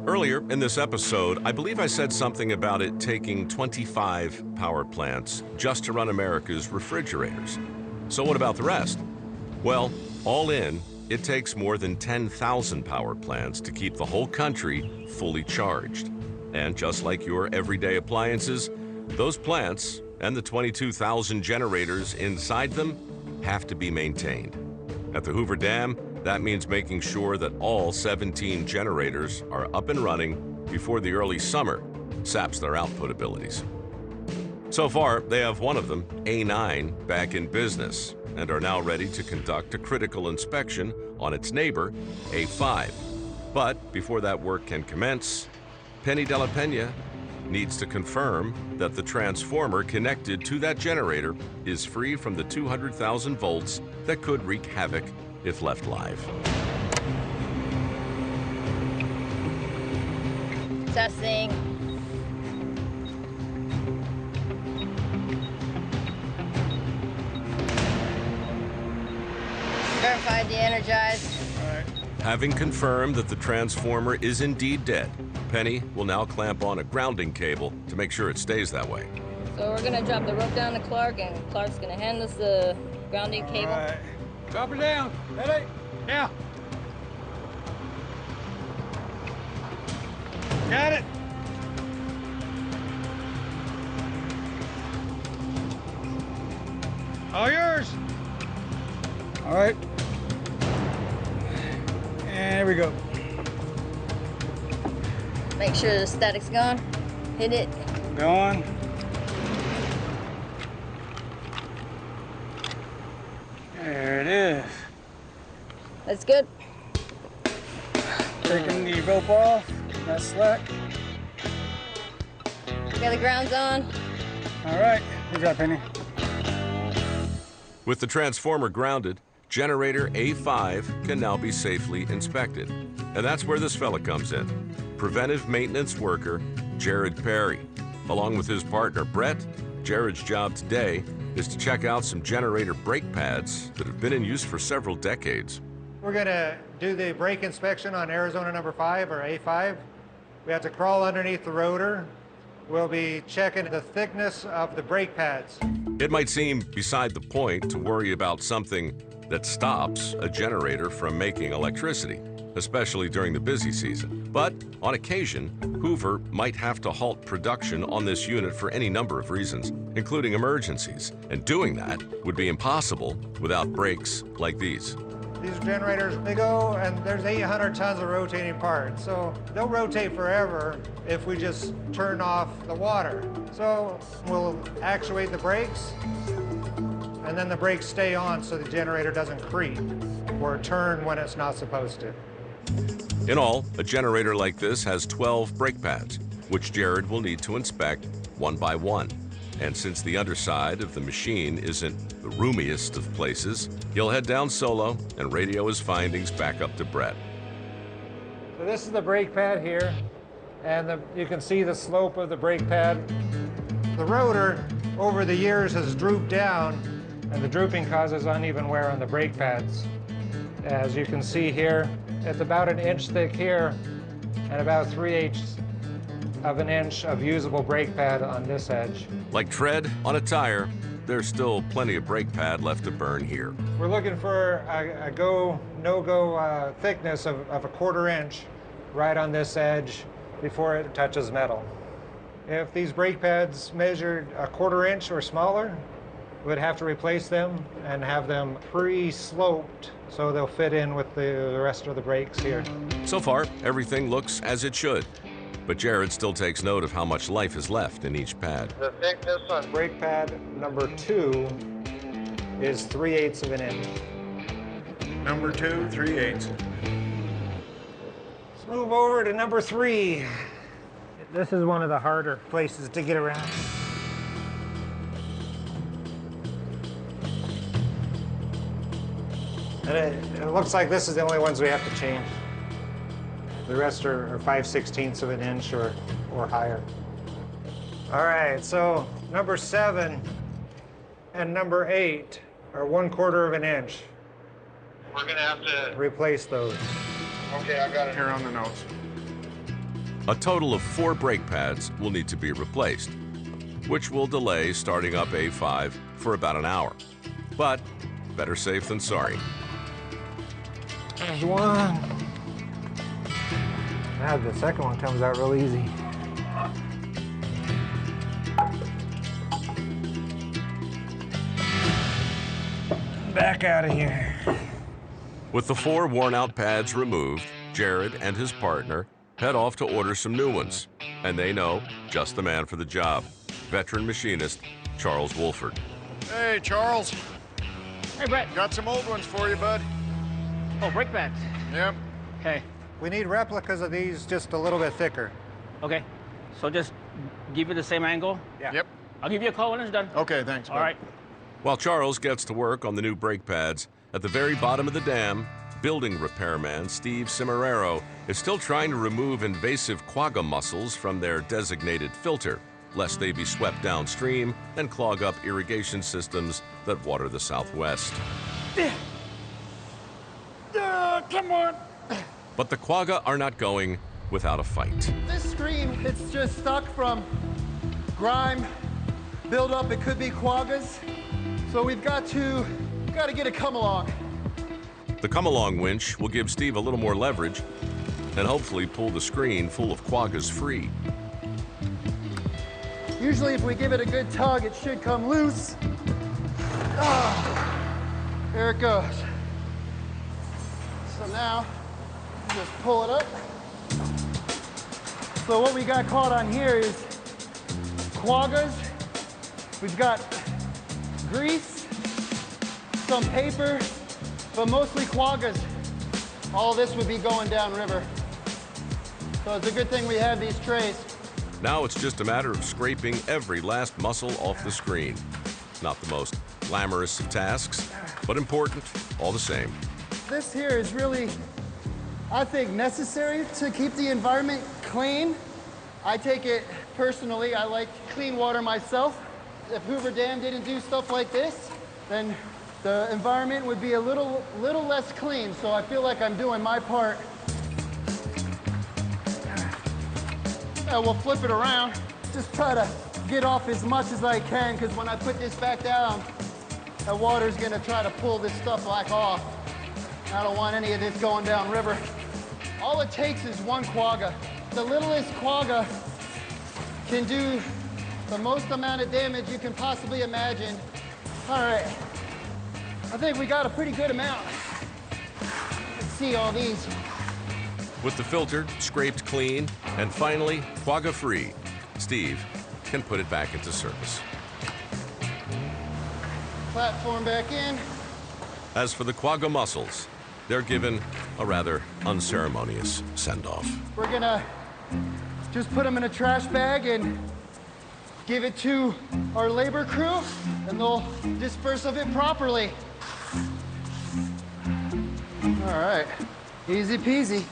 Earlier in this episode, I believe I said something about it taking 25 power plants just to run America's refrigerators. So what about the rest? Well, all in, it takes more than 10,000 power plants to keep the whole country fully charged. And just like your everyday appliances, those plants and the 22,000 generators inside them have to be maintained. At the Hoover Dam, that means making sure that all 17 generators are up and running before the early summer saps their output abilities. So far, they have one of them, A9, back in business and are now ready to conduct a critical inspection on its neighbor, A5. But before that work can commence, Penny de la Pena needs to confirm that the transformer connected to that generator is free from the 200,000 volts that could wreak havoc if left live. Testing. Verified de-energized. All right. Having confirmed that the transformer is indeed dead, Penny will now clamp on a grounding cable to make sure it stays that way. So we're gonna drop the rope down to Clark, and Clark's gonna hand us the grounding cable. All right. Drop it down. Ready? Now. Got it. All yours. All right. And here we go. Make sure the static's gone. Hit it. Going. There it is. That's good. Taking the rope off. That's slack. We got the grounds on. All right. Good job, Penny. With the transformer grounded, generator A5 can now be safely inspected. And that's where this fella comes in. Preventive maintenance worker Jared Perry. Along with his partner Brett, Jared's job today is to check out some generator brake pads that have been in use for several decades. We're going to do the brake inspection on Arizona number 5, or A5. We have to crawl underneath the rotor. We'll be checking the thickness of the brake pads. It might seem beside the point to worry about something that stops a generator from making electricity, especially during the busy season. But on occasion, Hoover might have to halt production on this unit for any number of reasons, including emergencies. And doing that would be impossible without brakes like these. These generators, they go, and there's 800 tons of rotating parts. So they'll rotate forever if we just turn off the water. So we'll actuate the brakes, and then the brakes stay on so the generator doesn't creep or turn when it's not supposed to. In all, a generator like this has 12 brake pads, which Jared will need to inspect one by one. And since the underside of the machine isn't the roomiest of places, he'll head down solo and radio his findings back up to Brett. So this is the brake pad here, and you can see the slope of the brake pad. The rotor over the years has drooped down, and the drooping causes uneven wear on the brake pads. As you can see here, it's about an inch thick here and about 3/8 of an inch of usable brake pad on this edge. Like tread on a tire, there's still plenty of brake pad left to burn here. We're looking for a go, no-go thickness of a 1/4 inch right on this edge before it touches metal. If these brake pads measured a 1/4 inch or smaller, we'd have to replace them and have them pre-sloped so they'll fit in with the rest of the brakes here. So far, everything looks as it should. But Jared still takes note of how much life is left in each pad. The thickness on brake pad number 2 is 3/8 of an inch. Number 2, 3/8. Let's move over to number 3. This is one of the harder places to get around. And it looks like this is the only ones we have to change. The rest are 5/16 of an inch or higher. All right, so number 7 and number 8 are 1/4 of an inch. We're gonna have to. Replace those. Okay, I got it here on the notes. A total of 4 brake pads will need to be replaced, which will delay starting up A5 for about an hour. But better safe than sorry. There's one. Now the second one comes out real easy. Back out of here. With the 4 worn-out pads removed, Jared and his partner head off to order some new ones. And they know just the man for the job, veteran machinist Charles Wolford. Hey, Charles. Hey, Brett. Got some old ones for you, bud. Oh, brake pads. Yep. Okay. We need replicas of these just a little bit thicker. Okay. So just give it the same angle. Yeah. Yep. I'll give you a call when it's done. Okay, thanks, bud. All right. While Charles gets to work on the new brake pads, at the very bottom of the dam, building repairman Steve Cimarrero is still trying to remove invasive quagga mussels from their designated filter, lest they be swept downstream and clog up irrigation systems that water the Southwest. Come on. But the quagga are not going without a fight. This screen, it's just stuck from grime, build up. It could be quaggas. So we've got to get a come along. The come-along winch will give Steve a little more leverage and hopefully pull the screen full of quaggas free. Usually if we give it a good tug, it should come loose. There it goes. So now, just pull it up. So what we got caught on here is quaggas. We've got grease, some paper, but mostly quaggas. All this would be going downriver. So it's a good thing we have these trays. Now it's just a matter of scraping every last mussel off the screen. Not the most glamorous of tasks, but important all the same. This here is really, I think, necessary to keep the environment clean. I take it personally, I like clean water myself. If Hoover Dam didn't do stuff like this, then the environment would be a little less clean. So I feel like I'm doing my part. Yeah, we'll flip it around. Just try to get off as much as I can, because when I put this back down, the water's gonna try to pull this stuff back off. I don't want any of this going down river. All it takes is one quagga. The littlest quagga can do the most amount of damage you can possibly imagine. All right, I think we got a pretty good amount. Let's see all these. With the filter scraped clean and finally quagga free, Steve can put it back into service. Platform back in. As for the quagga mussels, they're given a rather unceremonious send-off. We're gonna just put them in a trash bag and give it to our labor crew, and they'll disperse of it properly. All right, easy peasy.